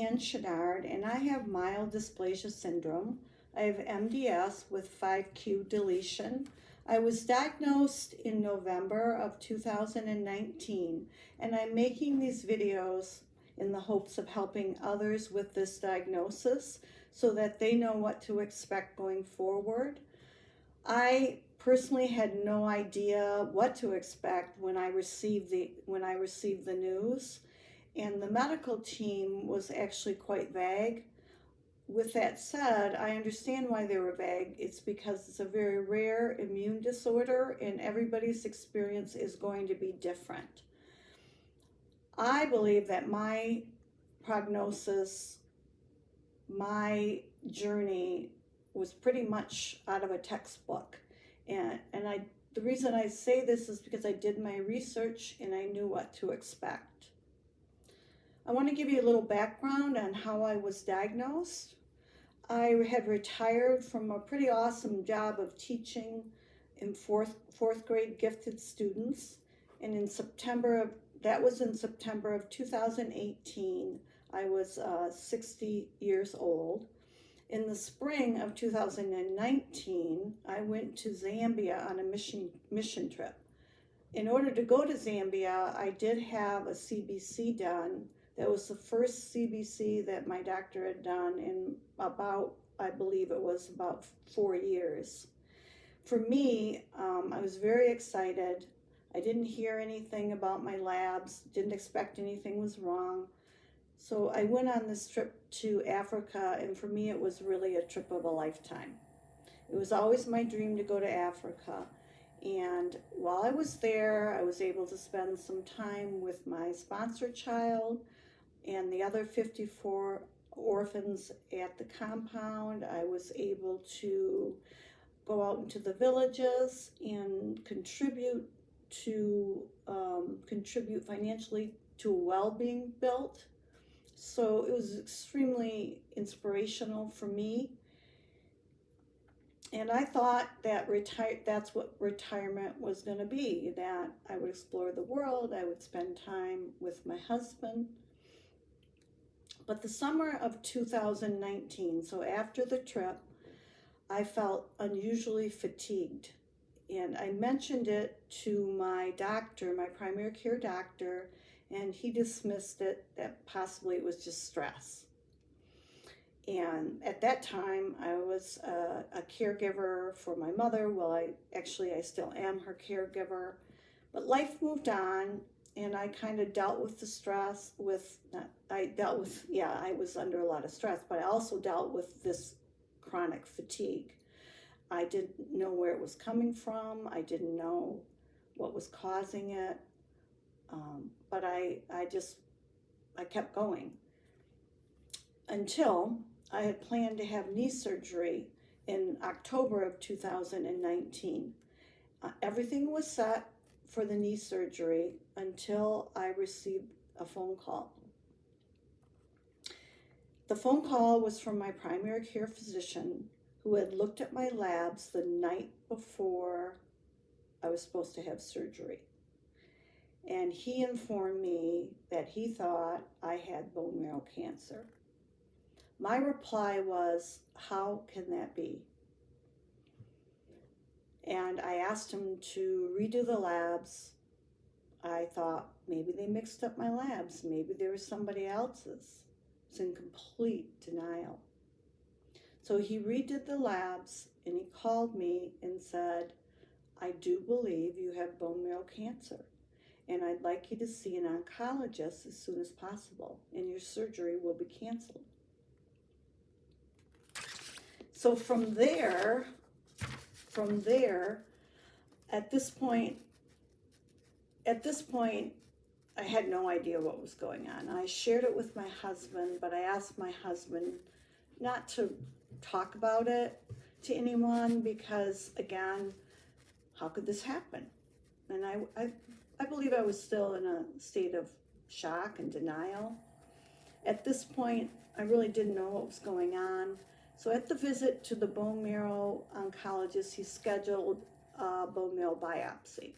Ann Chenard, and I have myelodysplasia syndrome. I have MDS with 5q deletion. I was diagnosed in November of 2019, and I'm making these videos in the hopes of helping others with this diagnosis so that they know what to expect going forward. I personally had no idea what to expect when I received the news, and the medical team was actually quite vague. With that said, I understand why they were vague. It's because it's a very rare immune disorder and everybody's experience is going to be different. I believe that my prognosis, my journey was pretty much out of a textbook. And the reason I say this is because I did my research and I knew what to expect. I want to give you a little background on how I was diagnosed. I had retired from a pretty awesome job of teaching in fourth grade gifted students, and in September of 2018, I was 60 years old. In the spring of 2019, I went to Zambia on a mission trip. In order to go to Zambia, I did have a CBC done. That was the first CBC that my doctor had done in about, I believe it was about 4 years. For me, I was very excited. I didn't hear anything about my labs, didn't expect anything was wrong. So I went on this trip to Africa, and for me it was really a trip of a lifetime. It was always my dream to go to Africa. And while I was there, I was able to spend some time with my sponsor child and the other 54 orphans at the compound. I was able to go out into the villages and contribute financially to a well being built. So it was extremely inspirational for me. And I thought that that's what retirement was going to be, that I would explore the world, I would spend time with my husband. But the summer of 2019, so after the trip, I felt unusually fatigued. And I mentioned it to my doctor, my primary care doctor, and he dismissed it that possibly it was just stress. And at that time, I was a caregiver for my mother. Well, I still am her caregiver. But life moved on, and I kind of dealt with the stress I was under a lot of stress, but I also dealt with this chronic fatigue. I didn't know where it was coming from. I didn't know what was causing it. But I kept going until I had planned to have knee surgery in October of 2019. Everything was set for the knee surgery until I received a phone call. The phone call was from my primary care physician who had looked at my labs the night before I was supposed to have surgery. And he informed me that he thought I had bone marrow cancer. My reply was, how can that be? And I asked him to redo the labs. I thought maybe they mixed up my labs. Maybe there was somebody else's. I was in complete denial. So he redid the labs and he called me and said, I do believe you have bone marrow cancer, and I'd like you to see an oncologist as soon as possible, and your surgery will be canceled. So from there, at this point, I had no idea what was going on. I shared it with my husband, but I asked my husband not to talk about it to anyone because, again, how could this happen? And I believe I was still in a state of shock and denial. At this point, I really didn't know what was going on. So at the visit to the bone marrow oncologist, he scheduled a bone marrow biopsy.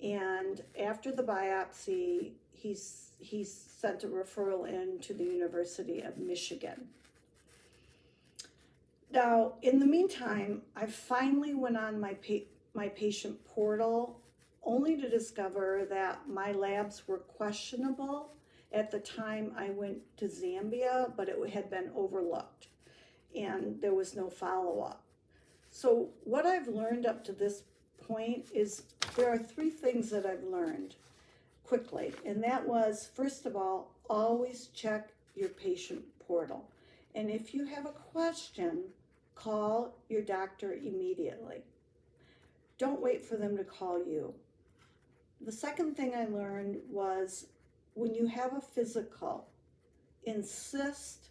And after the biopsy, he sent a referral in to the University of Michigan. Now, in the meantime, I finally went on my patient portal only to discover that my labs were questionable at the time I went to Zambia, but it had been overlooked and there was no follow-up. So what I've learned up to this point is there are 3 things that I've learned quickly, and that was, first of all, always check your patient portal. And if you have a question, call your doctor immediately. Don't wait for them to call you. The second thing I learned was when you have a physical, insist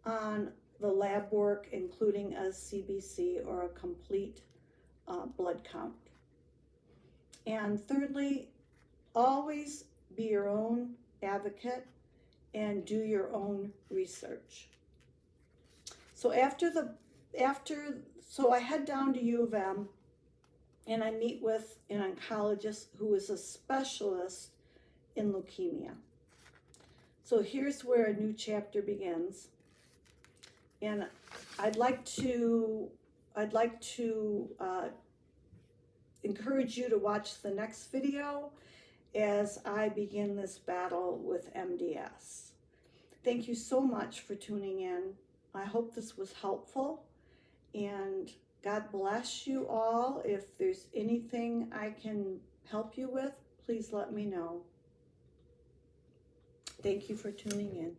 on the lab work, including a CBC or a complete blood count. And thirdly, always be your own advocate and do your own research. So so I head down to U of M and I meet with an oncologist who is a specialist in leukemia. So here's where a new chapter begins. And I'd like to encourage you to watch the next video as I begin this battle with MDS. Thank you so much for tuning in. I hope this was helpful, and God bless you all. If there's anything I can help you with, please let me know. Thank you for tuning in.